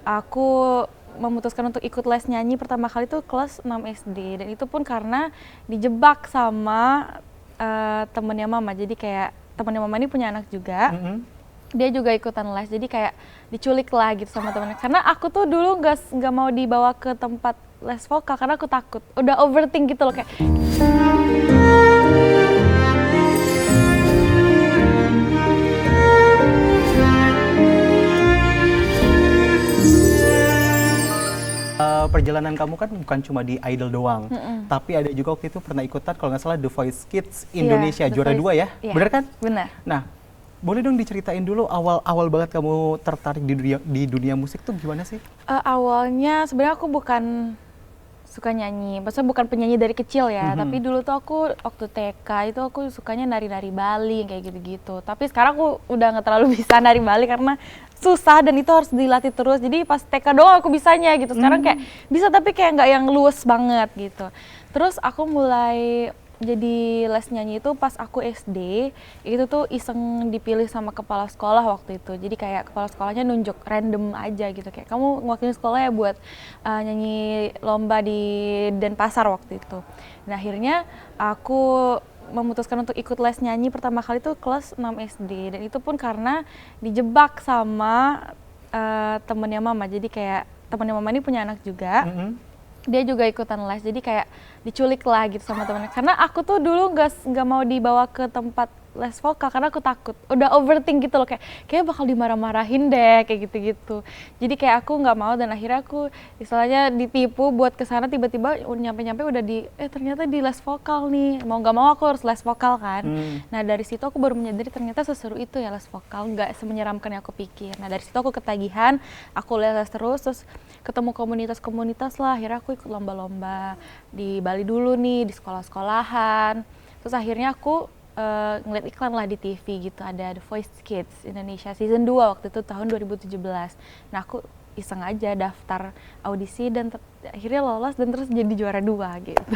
aku memutuskan untuk ikut les nyanyi pertama kali tuh kelas 6 SD, dan itu pun karena dijebak sama temennya mama. Jadi kayak temennya mama ini punya anak juga, dia juga ikutan les, jadi kayak diculik lah gitu sama temennya. Karena aku tuh dulu nggak mau dibawa ke tempat les vokal karena aku takut, udah overthink gitu loh kayak. Perjalanan kamu kan bukan cuma di Idol doang, tapi ada juga waktu itu pernah ikutan kalau nggak salah The Voice Kids Indonesia, The juara Voice. 2 ya, Iya, bener kan? bener. Nah, boleh dong diceritain dulu awal banget kamu tertarik di dunia musik tuh gimana sih? Awalnya sebenarnya aku bukan suka nyanyi, maksudnya bukan penyanyi dari kecil ya, tapi dulu tuh aku waktu TK itu aku sukanya nari-nari Bali kayak gitu-gitu. Tapi sekarang aku udah nggak terlalu bisa nari Bali karena susah dan itu harus dilatih terus. Jadi pas TK doang aku bisanya gitu. Sekarang kayak bisa tapi kayak nggak yang luwes banget gitu. Terus aku mulai jadi les nyanyi itu pas aku SD. Itu tuh iseng dipilih sama kepala sekolah waktu itu. Jadi kayak kepala sekolahnya nunjuk random aja gitu, kayak kamu ngewakilin sekolah ya buat nyanyi lomba di Denpasar waktu itu. Nah akhirnya aku memutuskan untuk ikut les nyanyi pertama kali tuh kelas 6 SD, dan itu pun karena dijebak sama temennya mama. Jadi kayak temennya mama ini punya anak juga, dia juga ikutan les, jadi kayak diculik lah gitu sama temennya. Karena aku tuh dulu nggak mau dibawa ke tempat les vokal karena aku takut, udah overthink gitu loh, kayak bakal dimarah-marahin deh kayak gitu-gitu. Jadi kayak aku nggak mau, dan akhirnya aku istilahnya ditipu buat kesana, tiba-tiba nyampe-nyampe udah ternyata di les vokal nih, mau nggak mau aku harus les vokal kan. Nah dari situ aku baru menyadari ternyata seseru itu ya les vokal, nggak semenyeramkan yang aku pikir. Nah dari situ aku ketagihan, aku les terus ketemu komunitas-komunitas lah, akhirnya aku ikut lomba-lomba di Bali dulu nih, di sekolah-sekolahan. Terus akhirnya aku ngeliat iklan lah di TV gitu, ada The Voice Kids Indonesia season 2 waktu itu tahun 2017. Nah aku iseng aja daftar audisi dan akhirnya lolos dan terus jadi juara 2 gitu.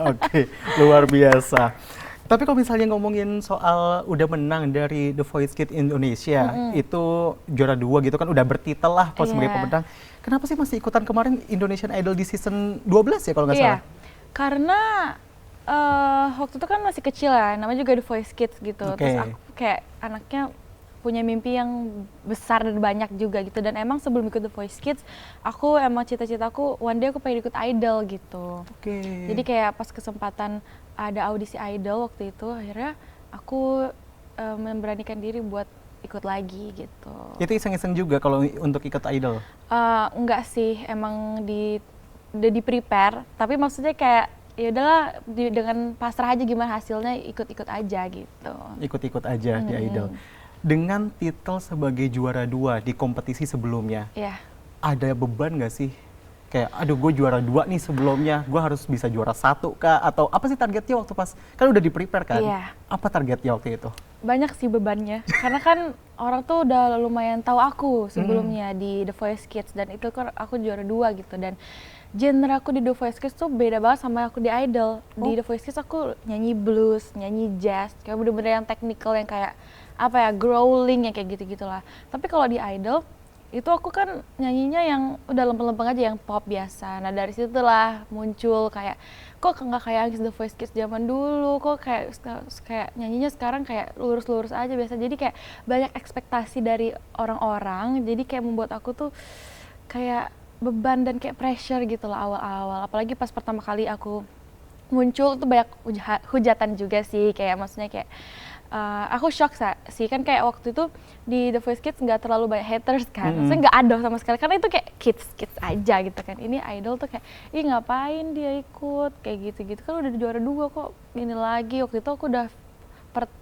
Oke, luar biasa. Tapi kalau misalnya ngomongin soal udah menang dari The Voice Kids Indonesia, itu juara 2 gitu kan, udah bertitel lah kalau sebagai pemenang. Kenapa sih masih ikutan kemarin Indonesian Idol di season 12 ya kalau nggak salah? Karena waktu itu kan masih kecil ya, namanya juga The Voice Kids gitu. Terus aku kayak anaknya punya mimpi yang besar dan banyak juga gitu. Dan emang sebelum ikut The Voice Kids, aku emang cita-citaku one day aku pengen ikut idol gitu. Jadi kayak pas kesempatan ada audisi idol waktu itu, akhirnya aku memberanikan diri buat ikut lagi gitu. Itu iseng-iseng juga kalau untuk ikut idol? Enggak sih, emang udah di prepare, tapi maksudnya kayak ya udahlah dengan pasrah aja gimana hasilnya, ikut-ikut aja gitu. Ikut-ikut aja di idol. Dengan titel sebagai juara 2 di kompetisi sebelumnya, ada beban nggak sih? Kayak, aduh gue juara 2 nih sebelumnya, gue harus bisa juara 1 kah? Atau apa sih targetnya waktu pas, kan udah di prepare kan? Apa targetnya waktu itu? Banyak sih bebannya, karena kan orang tuh udah lumayan tahu aku sebelumnya di The Voice Kids, dan itu kan aku juara 2 gitu, dan genre aku di The Voice Kids tuh beda banget sama aku di Idol. Di The Voice Kids aku nyanyi blues, nyanyi jazz, kayak bener-bener yang technical, yang kayak apa ya, growling, yang kayak gitu-gitulah. Tapi kalau di Idol itu aku kan nyanyinya yang udah lempeng-lempeng aja, yang pop biasa. Nah dari situlah muncul kayak, kok nggak kayak The Voice Kids zaman dulu, kok kayak nyanyinya sekarang kayak lurus-lurus aja biasa. Jadi kayak banyak ekspektasi dari orang-orang, jadi kayak membuat aku tuh kayak beban dan kayak pressure gitu lah awal-awal. Apalagi pas pertama kali aku muncul tuh banyak hujatan juga sih, kayak maksudnya kayak aku shock sih, kan kayak waktu itu di The Voice Kids nggak terlalu banyak haters kan, maksudnya nggak ada sama sekali karena itu kayak kids aja gitu kan. Ini idol tuh kayak, ih ngapain dia ikut kayak gitu-gitu, kan udah juara 2 kok ini lagi. Waktu itu aku udah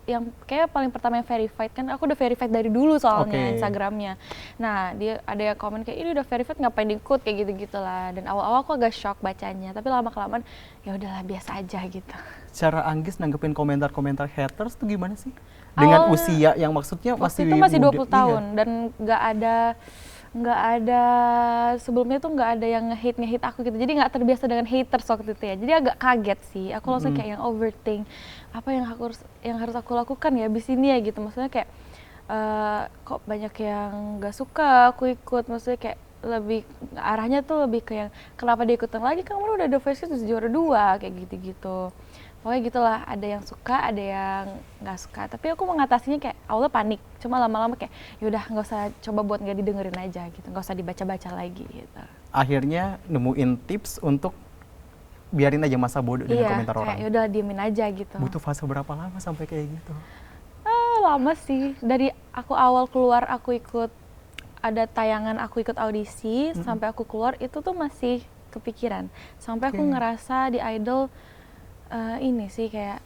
yang kayak paling pertama yang verified, kan aku udah verified dari dulu soalnya Instagramnya. Nah dia ada yang komen kayak, ini udah verified ngapain ikut kayak gitu-gitulah. Dan awal-awal aku agak shock bacanya, tapi lama-kelamaan ya udahlah biasa aja gitu. Cara Anggis nanggepin komentar-komentar haters tuh gimana sih? Dengan usia yang maksudnya waktu itu masih 20 tahun dan nggak ada sebelumnya tuh nggak ada yang nge-hate aku gitu, jadi nggak terbiasa dengan haters waktu itu ya, jadi agak kaget sih aku, langsung kayak yang overthink, apa yang harus aku lakukan ya abis ini ya gitu. Maksudnya kayak kok banyak yang nggak suka aku ikut, maksudnya kayak lebih arahnya tuh lebih ke yang kenapa dia ikutan lagi, kamu udah The Voice Kids juara 2 kayak gitu-gitu. Pokoknya gitulah, ada yang suka, ada yang nggak suka. Tapi aku mengatasinya kayak awalnya panik, cuma lama-lama kayak yaudah nggak usah, coba buat nggak didengerin aja gitu, nggak usah dibaca-baca lagi gitu. Akhirnya nemuin tips untuk biarin aja masa bodoh dengan komentar orang. Iya, yaudah diemin aja gitu. Butuh fase berapa lama sampai kayak gitu? Lama sih, dari aku awal keluar aku ikut ada tayangan, aku ikut audisi sampai aku keluar itu tuh masih kepikiran. Sampai aku ngerasa di Idol ini sih kayak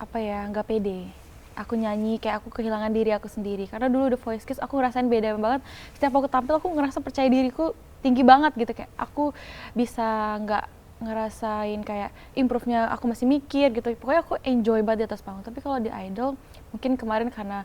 apa ya, nggak pede. Aku nyanyi kayak aku kehilangan diri aku sendiri. Karena dulu The Voice Kids aku ngerasain beda banget. Setiap aku tampil aku ngerasa percaya diriku tinggi banget gitu, kayak aku bisa nggak ngerasain kayak improve-nya, aku masih mikir gitu. Pokoknya aku enjoy banget di atas panggung. Tapi kalau di Idol mungkin kemarin karena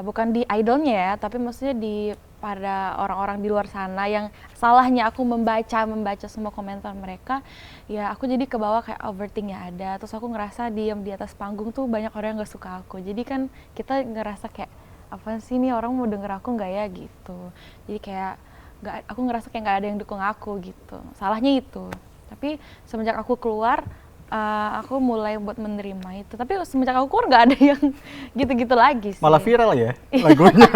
bukan di idolnya ya, tapi maksudnya di pada orang-orang di luar sana yang salahnya aku membaca semua komentar mereka, ya aku jadi kebawa kayak overthinknya ada. Terus aku ngerasa diam di atas panggung tuh banyak orang yang gak suka aku. Jadi kan kita ngerasa kayak apa sih nih, orang mau denger aku nggak ya gitu. Jadi kayak aku ngerasa kayak nggak ada yang dukung aku gitu. Salahnya itu. Tapi semenjak aku keluar, aku mulai buat menerima itu. Tapi semenjak aku keluar nggak ada yang gitu-gitu lagi sih. Malah viral ya lagunya.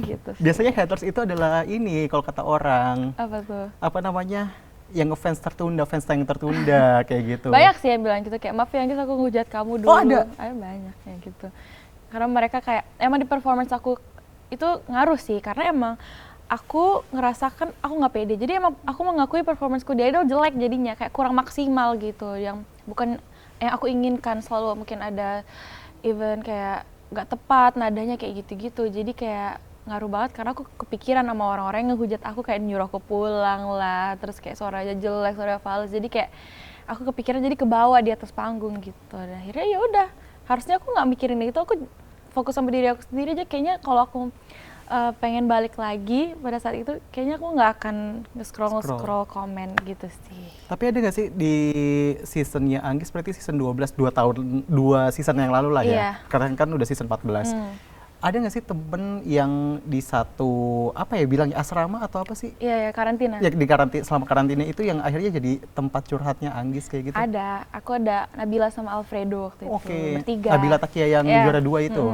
Gitu sih. Biasanya haters itu adalah ini kalau kata orang. Apa tuh? Apa namanya? Yang ngefans tertunda, fans yang tertunda kayak gitu. Banyak sih yang bilang gitu, kayak maaf ya Anggis, aku ngehujat kamu dulu. Oh, ada? Banyak yang gitu. Karena mereka kayak emang di performance aku itu ngaruh sih, karena emang aku ngerasakan aku nggak pede. Jadi emang aku mengakui performanceku di Idol jelek jadinya, kayak kurang maksimal gitu, yang bukan yang aku inginkan. Selalu mungkin ada event kayak nggak tepat nadanya kayak gitu-gitu. Jadi kayak ngaruh banget karena aku kepikiran sama orang-orang yang ngehujat aku, kayak nyuruh aku pulang lah, terus kayak suaranya jelek, suara fals. Jadi kayak aku kepikiran, jadi kebawa di atas panggung gitu. Dan akhirnya ya udah, harusnya aku nggak mikirin itu, aku fokus sama diri aku sendiri aja. Kayaknya kalau aku pengen balik lagi pada saat itu, kayaknya aku nggak akan nge-scroll komen gitu sih. Tapi ada nggak sih di seasonnya Anggis, berarti season 12, 2 season yang lalu lah ya? Karena kan udah season 14. Ada nggak sih temen yang di satu, apa ya bilangnya, asrama atau apa sih? Iya, karantina. Ya di selama karantina itu yang akhirnya jadi tempat curhatnya Anggis kayak gitu? Ada, aku ada Nabila sama Alfredo waktu itu, bertiga. Nabila Takia yang juara 2 itu?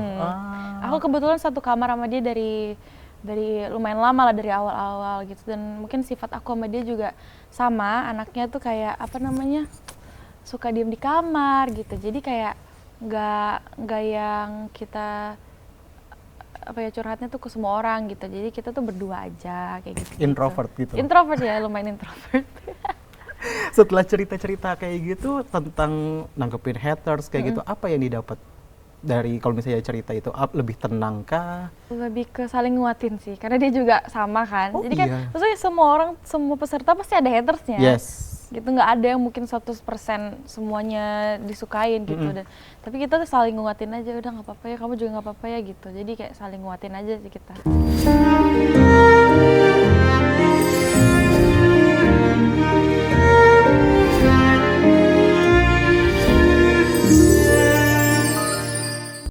Aku kebetulan satu kamar sama dia dari lumayan lama lah, dari awal-awal gitu. Dan mungkin sifat aku sama dia juga sama, anaknya tuh kayak apa namanya, suka diem di kamar gitu. Jadi kayak nggak yang kita apa ya, curhatnya tuh ke semua orang gitu. Jadi kita tuh berdua aja kayak gitu. Introvert gitu? Introvert ya, lumayan introvert. Setelah cerita-cerita kayak gitu tentang nanggepin haters kayak gitu, apa yang didapat dari kalau misalnya cerita itu? Lebih tenang kah? Lebih ke saling nguatin sih, karena dia juga sama kan. Jadi kan maksudnya semua peserta pasti ada hatersnya. Yes. Gitu, nggak ada yang mungkin 100% semuanya disukain gitu. Tapi kita tuh saling nguatin aja, udah nggak apa-apa ya, kamu juga nggak apa-apa ya gitu. Jadi kayak saling nguatin aja sih kita.